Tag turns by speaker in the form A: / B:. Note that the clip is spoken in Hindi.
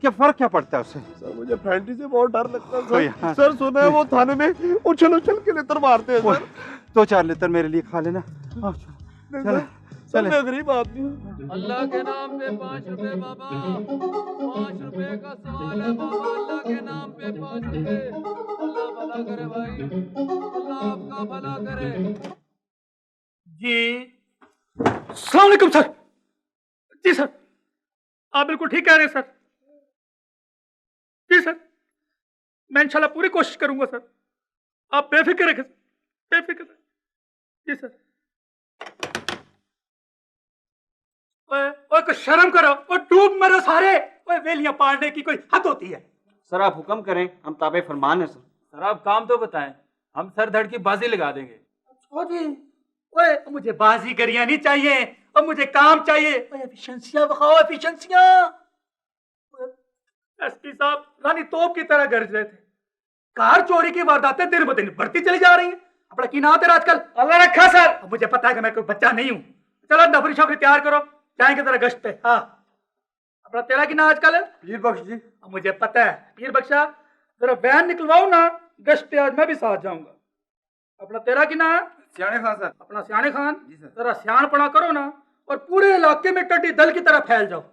A: क्या फर्क क्या पड़ता है उससे?
B: सर मुझे फैंटी से बहुत डर लगता है
A: हाँ।
B: सर। सर सुना है वो थाने में उछल उछल के लेतर मारते हैं सर।
A: 2-4 लेतर मेरे लिए खा लेना। चले
B: सर मैं गरीब आदमी हूँ।
C: अल्लाह के नाम पे 5 रुपए बाबा, 5 रुपए का सवाल है बाबा, अल्लाह के नाम पे 5 रुपए। अल्लाह भला करे भाई, अल्लाह आपका भला करे।
D: जी अस्सलाम वालेकुम सर। जी सर, आप बिल्कुल ठीक कह रहे हैं सर। जी सर, मैं इंशाल्लाह पूरी कोशिश करूंगा सर। आप बेफिक्र रखें, बेफिक्र रखें। जी सर। ओए ओए कुछ शर्म करो, ओ डूब मरो सारे। ओए वेलियां पाड़ने की कोई हद होती है?
E: सर आप हुक्म करें, हम ताबे फरमान है सर।
C: सर आप काम तो बताएं, हम सर धड़ की बाजी लगा देंगे।
D: ओ जी, ओए मुझे बाजीगरियां नहीं चाहिए और मुझे काम चाहिए। ओए एफिशिएंसियां दिखाओ, एफिशिएंसियां। एसपी साहब रानी तोप की तरह गरज रहे थे। कार चोरी की वारदातें दिन ब दिन बढ़ती चली जा रही हैं। अपना की नाम तेरा आजकल? अल्लाह रखा सर। अब मुझे पता है कि मैं कोई बच्चा नहीं हूँ। चलो नफरी शफरी तैयार करो, जाएंगे जरा गश्त पे। हाँ, अपना तेरा की नाम आजकल है?
B: पीर बख्श जी।
D: अब मुझे पता है पीर बख्शा। जरा वैन निकलवाओ ना, गश्त पे आज मैं भी साथ जाऊंगा। अपना तेरा की नाम?
A: सियाने खान सर।
D: अपना सियाने खान। जरा सियान पड़ा करो ना और पूरे इलाके में टड्डी दल की तरह फैल जाओ।